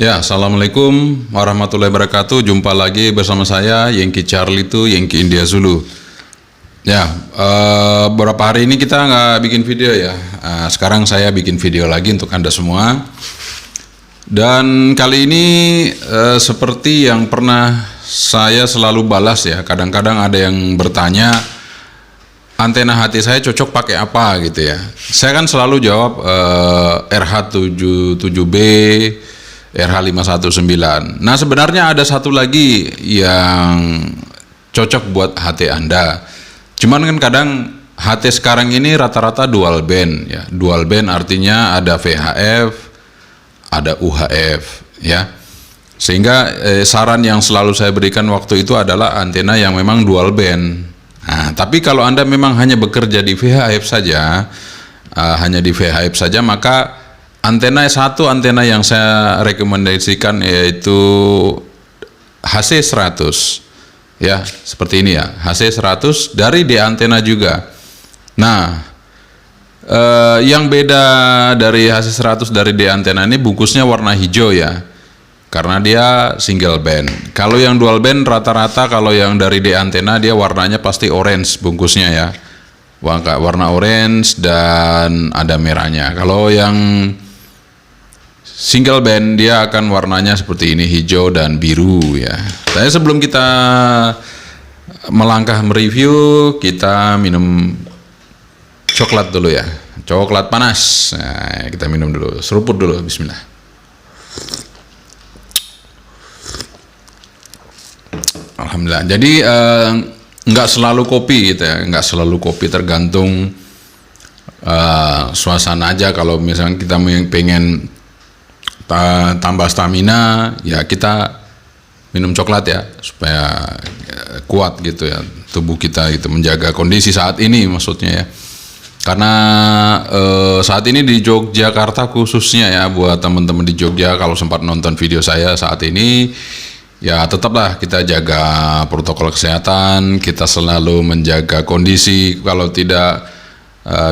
Ya, assalamualaikum warahmatullahi wabarakatuh. Jumpa lagi bersama saya Yankee Charlie itu Yankee India Zulu. Ya, beberapa hari ini kita nggak bikin video ya. Sekarang saya bikin video lagi untuk Anda semua. Dan kali ini seperti yang pernah saya selalu balas ya. Kadang-kadang ada yang bertanya, antena HT saya cocok pakai apa gitu ya. Saya kan selalu jawab RH77B, RH519. Nah, sebenarnya ada satu lagi yang cocok buat HT Anda. Cuman kan kadang HT sekarang ini rata-rata dual band ya. Dual band artinya ada VHF, ada UHF ya. Sehingga saran yang selalu saya berikan waktu itu adalah antena yang memang dual band. Nah, tapi kalau Anda memang hanya bekerja di VHF saja, maka antena yang saya rekomendasikan yaitu HC100 ya, seperti ini ya, HC100 dari D antena juga. Nah, yang beda dari HC100 dari D antena ini bungkusnya warna hijau ya, karena dia single band. Kalau yang dual band rata-rata kalau yang dari D antena dia warnanya pasti orange bungkusnya ya, warna orange dan ada merahnya. Kalau yang single band dia akan warnanya seperti ini, hijau dan biru ya. Tapi sebelum kita melangkah mereview, kita minum coklat dulu ya, coklat panas. Nah, kita minum dulu, seruput dulu, bismillah. Alhamdulillah. Jadi nggak selalu kopi gitu ya, nggak selalu kopi, tergantung suasana aja. Kalau misalnya kita pengen tambah stamina ya, kita minum coklat ya supaya kuat gitu ya tubuh kita, gitu, menjaga kondisi saat ini maksudnya ya. Karena saat ini di Yogyakarta khususnya ya, buat teman-teman di Jogja kalau sempat nonton video saya saat ini ya, tetaplah kita jaga protokol kesehatan, kita selalu menjaga kondisi. Kalau tidak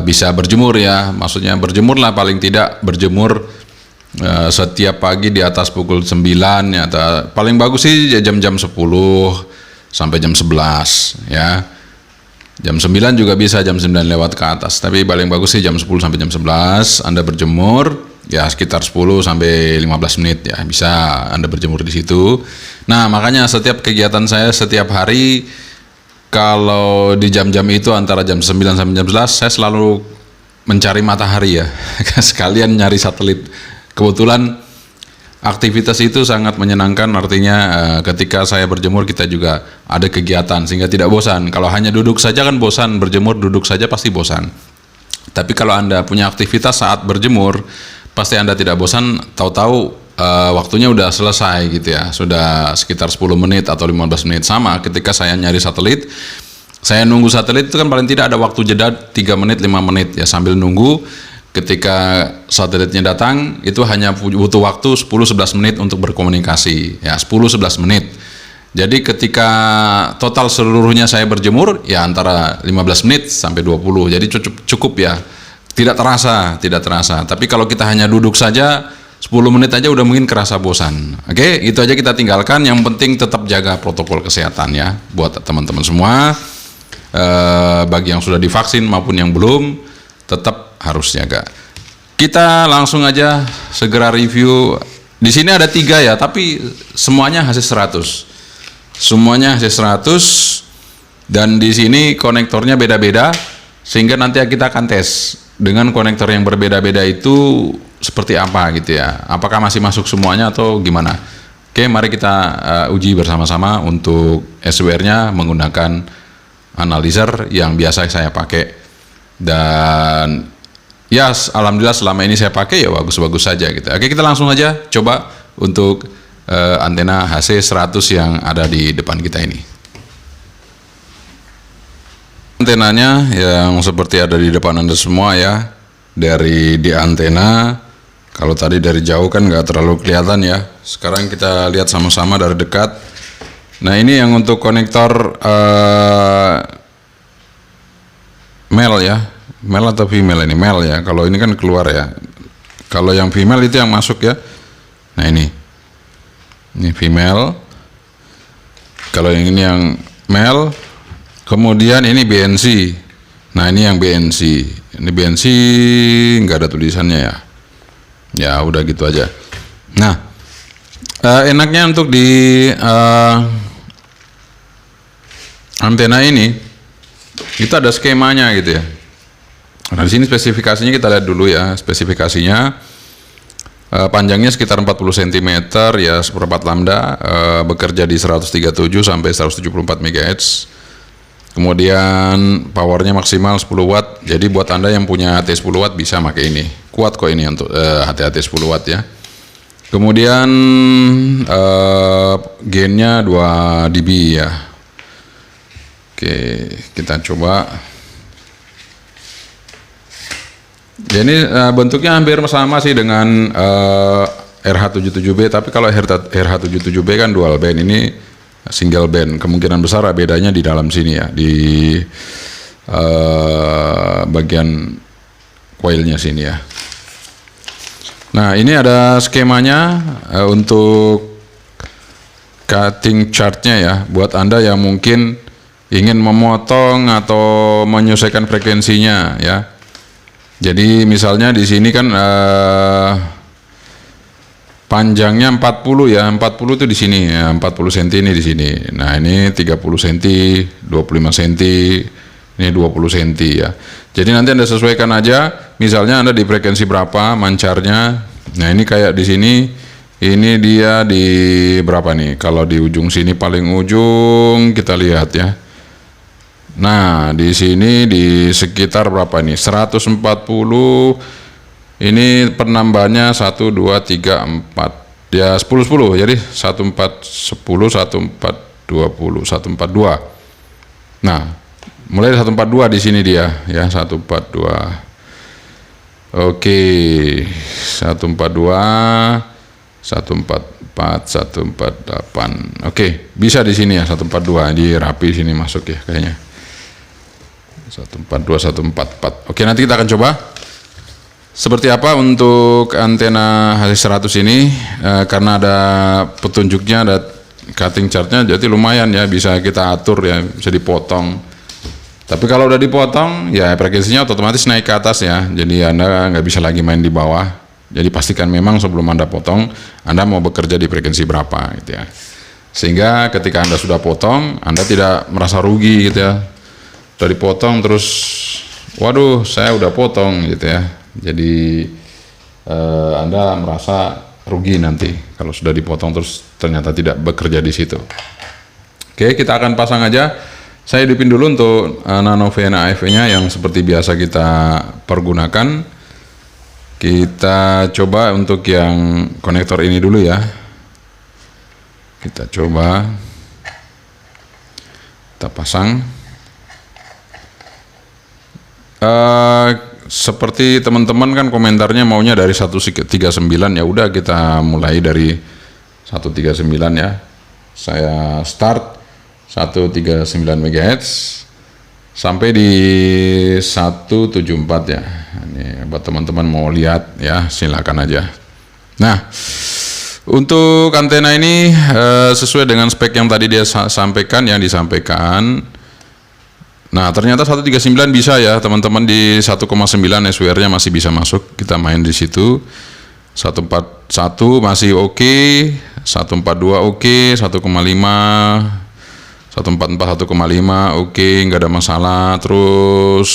bisa berjemur ya, maksudnya berjemur lah, paling tidak berjemur setiap pagi di atas pukul 9 ya, paling bagus sih jam-jam 10 sampai jam 11 ya. Jam 9 juga bisa, jam 9 lewat ke atas, tapi paling bagus sih jam 10 sampai jam 11 Anda berjemur ya, sekitar 10 sampai 15 menit ya, bisa Anda berjemur di situ. Nah, makanya setiap kegiatan saya setiap hari kalau di jam-jam itu antara jam 9 sampai jam 11 saya selalu mencari matahari ya, sekalian nyari satelit. Kebetulan aktivitas itu sangat menyenangkan, artinya ketika saya berjemur kita juga ada kegiatan sehingga tidak bosan. Kalau hanya duduk saja kan bosan, berjemur duduk saja pasti bosan. Tapi kalau Anda punya aktivitas saat berjemur, pasti Anda tidak bosan, tahu-tahu waktunya udah selesai gitu ya, sudah sekitar 10 menit atau 15 menit. Sama ketika saya nyari satelit, saya nunggu satelit itu kan paling tidak ada waktu jeda 3 menit 5 menit ya, sambil nunggu. Ketika satelitnya datang itu hanya butuh waktu 10-11 menit untuk berkomunikasi ya, 10-11 menit. Jadi ketika total seluruhnya saya berjemur ya antara 15 menit sampai 20. Jadi cukup ya, tidak terasa. Tapi kalau kita hanya duduk saja 10 menit aja udah mungkin kerasa bosan. Oke, itu aja kita tinggalkan. Yang penting tetap jaga protokol kesehatan ya, buat teman-teman semua. Bagi yang sudah divaksin maupun yang belum, tetap harus jaga. Kita langsung aja segera review. Di sini ada 3 ya, tapi semuanya HC100. Semuanya HC100 dan di sini konektornya beda-beda, sehingga nanti kita akan tes dengan konektor yang berbeda-beda itu seperti apa gitu ya. Apakah masih masuk semuanya atau gimana? Oke, mari kita uji bersama-sama. Untuk SWR-nya menggunakan analyzer yang biasa saya pakai, dan ya alhamdulillah selama ini saya pakai ya bagus-bagus saja gitu. Oke, kita langsung aja coba untuk antena HC100 yang ada di depan kita ini. Antenanya yang seperti ada di depan Anda semua ya, dari di antena. Kalau tadi dari jauh kan nggak terlalu kelihatan ya, sekarang kita lihat sama-sama dari dekat. Nah, ini yang untuk konektor male ya, male atau female ini? Male ya, kalau ini kan keluar ya. Kalau yang female itu yang masuk ya. Nah, ini Ini female. Kalau yang ini yang male. Kemudian ini BNC. Nah ini yang BNC. Ini BNC nggak ada tulisannya ya. Ya udah gitu aja. Nah enaknya untuk di antena ini kita ada skemanya gitu ya. Nah di sini spesifikasinya kita lihat dulu ya. Spesifikasinya panjangnya sekitar 40 cm ya, seperempat lambda, bekerja di 137 sampai 174 MHz. Kemudian powernya maksimal 10 watt. Jadi buat Anda yang punya HT 10 watt bisa pakai ini. Kuat kok ini untuk HT 10 watt ya. Kemudian gainnya 2 dB ya. Oke, kita coba. Jadi bentuknya hampir sama sih dengan RH77B, tapi kalau RH77B kan dual band, ini single band. Kemungkinan besar bedanya di dalam sini ya, di bagian coilnya sini ya. Nah ini ada skemanya untuk cutting chartnya ya, buat Anda yang mungkin ingin memotong atau menyesuaikan frekuensinya ya. Jadi misalnya di sini kan panjangnya 40 ya, 40 itu di sini ya, 40 cm ini di sini. Nah ini 30 cm, 25 cm, ini 20 cm ya. Jadi nanti Anda sesuaikan aja, misalnya Anda di frekuensi berapa mancarnya. Nah ini kayak di sini, ini dia di berapa nih? Kalau di ujung sini paling ujung kita lihat ya. Nah di sini di sekitar berapa nih? 140. Ini penambahannya 1, 2, 3, 4 ya 10, 10 jadi 14, 10, 14, 20, 142. Nah mulai 142 di sini dia ya, 142. Oke, 142, 144, 148. Oke, bisa di sini ya 142, di rapi sini masuk ya kayaknya. 142, 144. Oke, nanti kita akan coba seperti apa untuk antena HC100 ini, karena ada petunjuknya, ada cutting chartnya, jadi lumayan ya, bisa kita atur ya, bisa dipotong. Tapi kalau udah dipotong ya frekuensinya otomatis naik ke atas ya, jadi Anda nggak bisa lagi main di bawah. Jadi pastikan memang sebelum Anda potong, Anda mau bekerja di frekuensi berapa gitu ya, sehingga ketika Anda sudah potong, Anda tidak merasa rugi gitu ya. Udah dipotong terus, waduh saya udah potong gitu ya. Jadi Anda merasa rugi nanti kalau sudah dipotong terus ternyata tidak bekerja di situ. Oke, kita akan pasang aja. Saya hidupin dulu untuk Nano VNA AF-nya yang seperti biasa kita pergunakan. Kita coba untuk yang konektor ini dulu ya. Kita coba, kita pasang. Seperti teman-teman kan komentarnya maunya dari 139, ya udah kita mulai dari 139 ya. Saya start 139 MHz sampai di 174 ya. Ini buat teman-teman mau lihat ya, silakan aja. Nah, untuk antena ini sesuai dengan spek yang tadi dia sampaikan, yang disampaikan. Nah ternyata 139 bisa ya teman-teman, di 1,9 SWR-nya masih bisa masuk, kita main di situ. 141 masih oke, 142 oke, 1,5, 144, 1,5 oke, nggak ada masalah. Terus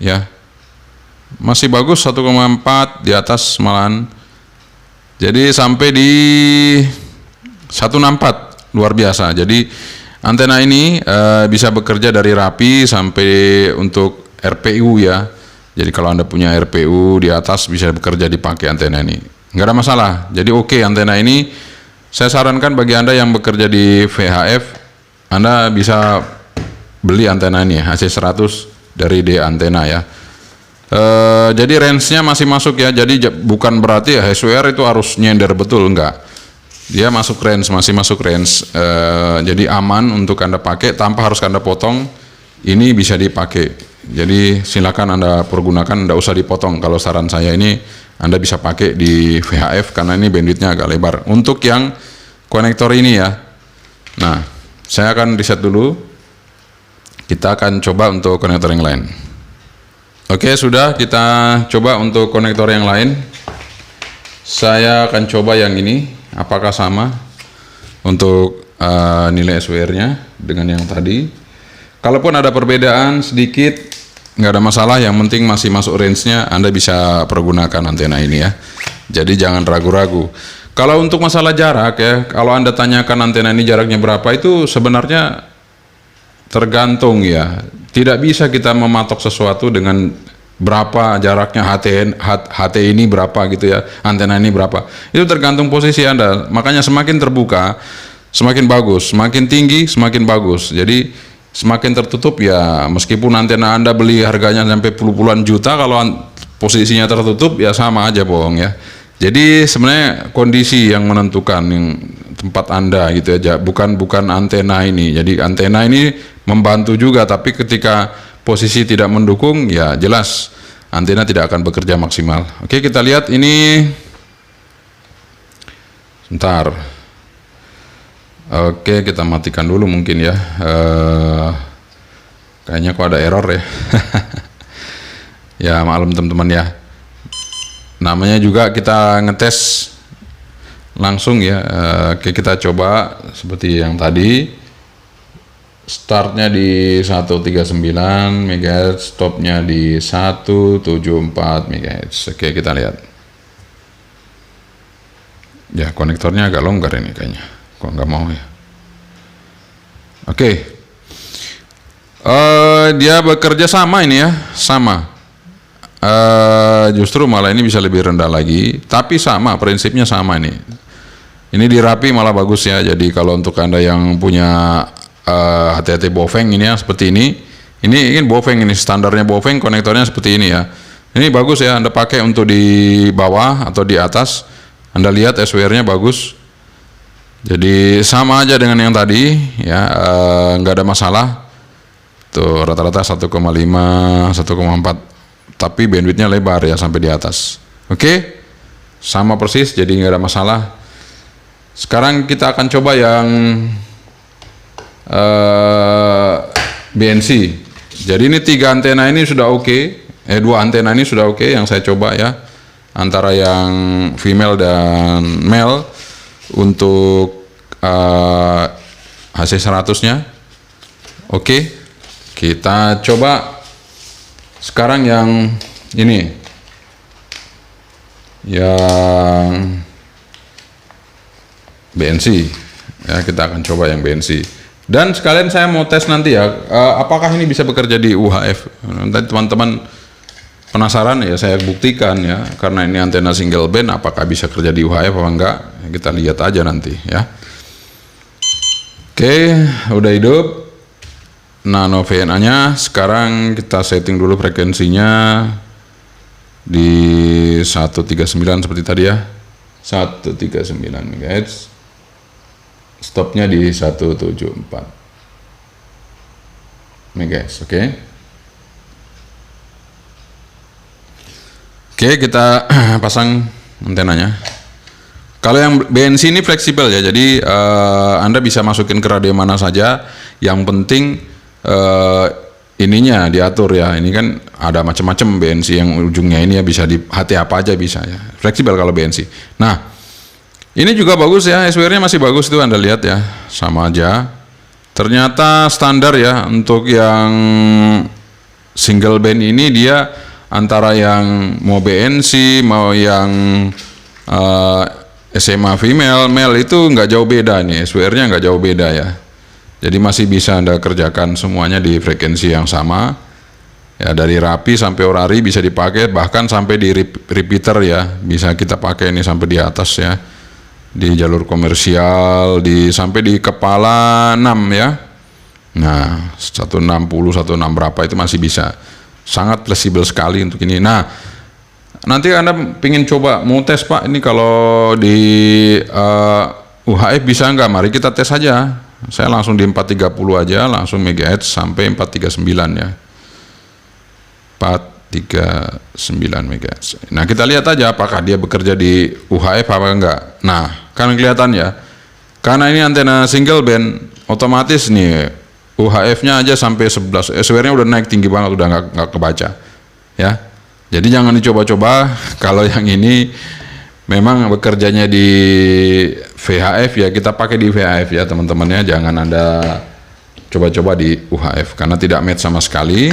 ya masih bagus, 1,4 di atas malahan. Jadi sampai di 164 luar biasa. Jadi antena ini bisa bekerja dari rapi sampai untuk RPU ya. Jadi kalau Anda punya RPU di atas bisa bekerja dipakai antena ini, nggak ada masalah. Jadi oke, antena ini saya sarankan bagi Anda yang bekerja di VHF, Anda bisa beli antena ini HC100 dari D Antena ya. Jadi range-nya masih masuk ya. Jadi bukan berarti ya SWR itu harus nyender betul, enggak. Dia masuk range, masih masuk range. Jadi aman untuk Anda pakai tanpa harus Anda potong. Ini bisa dipakai. Jadi silakan Anda pergunakan, enggak usah dipotong. Kalau saran saya ini Anda bisa pakai di VHF karena ini bandwidthnya agak lebar. Untuk yang konektor ini ya. Nah, saya akan reset dulu. Kita akan coba untuk konektor yang lain. Oke, sudah kita coba untuk konektor yang lain. Saya akan coba yang ini, apakah sama untuk nilai SWR-nya dengan yang tadi. Kalaupun ada perbedaan sedikit, nggak ada masalah, yang penting masih masuk range-nya, Anda bisa pergunakan antena ini ya. Jadi jangan ragu-ragu. Kalau untuk masalah jarak ya, kalau Anda tanyakan antena ini jaraknya berapa, itu sebenarnya tergantung ya. Tidak bisa kita mematok sesuatu dengan berapa jaraknya HT ini berapa gitu ya, antena ini berapa. Itu tergantung posisi Anda. Makanya semakin terbuka, semakin bagus, semakin tinggi, semakin bagus. Jadi semakin tertutup ya, meskipun antena Anda beli harganya sampai puluhan juta, kalau posisinya tertutup ya sama aja bohong ya. Jadi sebenarnya kondisi yang menentukan yang tempat Anda gitu ya, bukan antena ini. Jadi antena ini membantu juga, tapi ketika posisi tidak mendukung ya jelas antena tidak akan bekerja maksimal. Oke, kita lihat ini. Sebentar. Oke, kita matikan dulu mungkin ya. Kayaknya kok ada error ya. Ya maklum teman-teman ya. Namanya juga kita ngetes langsung ya. Oke, kita coba seperti yang tadi. Startnya di 139 MHz, stopnya di 174 MHz. Oke, kita lihat. Ya, konektornya agak longgar ini kayaknya. Kok nggak mau ya? Oke. Dia bekerja sama ini ya, sama. Justru malah ini bisa lebih rendah lagi, tapi sama, prinsipnya sama ini. Ini dirapi malah bagus ya. Jadi kalau untuk Anda yang punya hati-hati Bofeng ini ya, seperti ini. Ini Bofeng, ini standarnya Bofeng, konektornya seperti ini ya. Ini bagus ya, Anda pakai untuk di bawah atau di atas. Anda lihat SWR-nya bagus. Jadi sama aja dengan yang tadi ya, nggak ada masalah. Tuh rata-rata 1,5, 1,4, tapi bandwidthnya lebar ya sampai di atas. Oke, sama persis, jadi nggak ada masalah. Sekarang kita akan coba yang BNC. Jadi ini 3 antena ini sudah oke. 2 antena ini sudah oke yang saya coba ya, antara yang female dan male. Untuk HC100-nya oke. Kita coba sekarang yang ini, yang BNC ya. Kita akan coba yang BNC, dan sekalian saya mau tes nanti ya, apakah ini bisa bekerja di UHF. Nanti teman-teman penasaran ya, saya buktikan ya, karena ini antena single band, apakah bisa kerja di UHF apa enggak, kita lihat aja nanti ya. Oke, udah hidup nano VNA nya. Sekarang kita setting dulu frekuensinya di 139 seperti tadi ya, 139 MHz, stopnya di 174 MHz. Oke, kita pasang antenanya. Kalau yang BNC ini fleksibel ya, jadi Anda bisa masukin ke radio mana saja. Yang penting ininya diatur ya. Ini kan ada macam-macam BNC yang ujungnya ini ya, bisa di HT apa aja bisa ya. Fleksibel kalau BNC. Nah, ini juga bagus ya, SWR-nya masih bagus tuh, Anda lihat ya, sama aja. Ternyata standar ya untuk yang single band ini, dia antara yang mau BNC mau yang SMA female male itu nggak jauh beda nih, SWR-nya nggak jauh beda ya. Jadi masih bisa Anda kerjakan semuanya di frekuensi yang sama ya, dari rapi sampai orari bisa dipakai, bahkan sampai di repeater ya, bisa kita pakai ini sampai di atas ya, di jalur komersial, sampai di kepala 6 ya. Nah 160 160 berapa itu masih bisa. Sangat fleksibel sekali untuk ini. Nah, nanti Anda pengen coba mau tes Pak, ini kalau di UHF bisa nggak? Mari kita tes aja. Saya langsung di 430 aja, langsung MHz sampai 439 ya. 39 MHz. Nah, kita lihat aja apakah dia bekerja di UHF apa enggak. Nah, kan kelihatan ya. Karena ini antena single band, otomatis nih UHF-nya aja sampai 11. SWR-nya udah naik tinggi banget, udah nggak kebaca. Ya. Jadi jangan dicoba-coba. Kalau yang ini memang bekerjanya di VHF ya, kita pakai di VHF ya teman-temannya. Jangan Anda coba-coba di UHF karena tidak match sama sekali.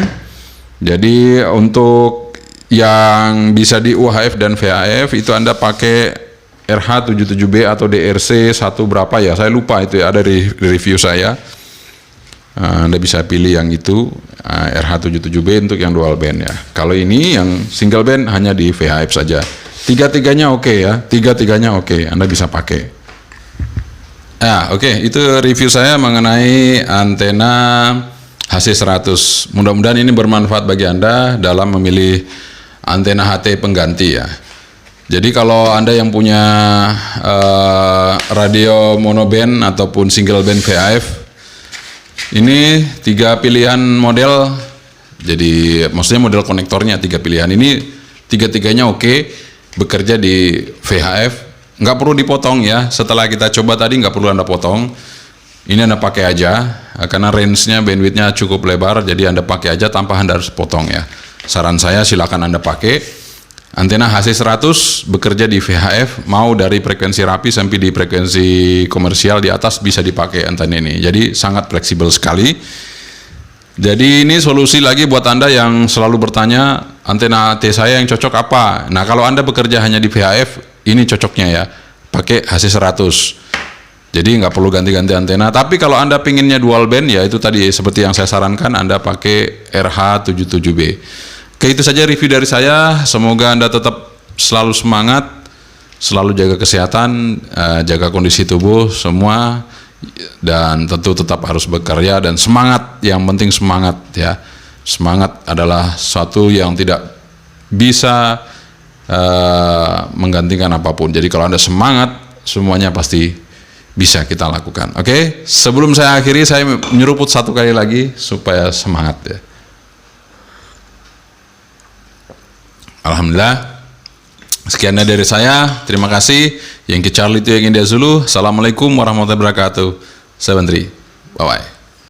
Jadi untuk yang bisa di UHF dan VHF itu Anda pakai RH77B atau DRC 1 berapa ya, saya lupa itu ya, ada di review saya. Anda bisa pilih yang itu, RH77B untuk yang dual band ya. Kalau ini yang single band hanya di VHF saja. Tiga-tiganya oke ya, tiga-tiganya oke, Anda bisa pakai. Oke, itu review saya mengenai antena HC100. Mudah-mudahan ini bermanfaat bagi Anda dalam memilih antena HT pengganti ya. Jadi kalau Anda yang punya radio monoband ataupun single band VHF, ini 3 pilihan model. Jadi maksudnya model konektornya 3 pilihan. Ini tiga-tiganya oke, bekerja di VHF, nggak perlu dipotong ya. Setelah kita coba tadi nggak perlu Anda potong. Ini Anda pakai aja karena range-nya, bandwidth-nya cukup lebar, jadi Anda pakai aja tanpa Anda harus potong ya. Saran saya silakan Anda pakai. Antena HC100 bekerja di VHF, mau dari frekuensi rapi sampai di frekuensi komersial di atas bisa dipakai antena ini. Jadi sangat fleksibel sekali. Jadi ini solusi lagi buat Anda yang selalu bertanya, antena AT saya yang cocok apa? Nah, kalau Anda bekerja hanya di VHF, ini cocoknya ya, pakai HC100. Jadi nggak perlu ganti-ganti antena. Tapi kalau Anda pinginnya dual band, ya itu tadi seperti yang saya sarankan, Anda pakai RH77B. Oke, itu saja review dari saya. Semoga Anda tetap selalu semangat, selalu jaga kesehatan, jaga kondisi tubuh semua, dan tentu tetap harus bekerja dan semangat. Yang penting semangat ya. Semangat adalah suatu yang tidak bisa menggantikan apapun. Jadi kalau Anda semangat, semuanya pasti bisa kita lakukan. Oke, sebelum saya akhiri, saya menyeruput 1 kali lagi supaya semangat ya. Alhamdulillah. Sekian dari saya. Terima kasih. Yang ke Charlie itu yang India Zulu. Assalamualaikum warahmatullahi wabarakatuh. Saya Bantri. Bye-bye.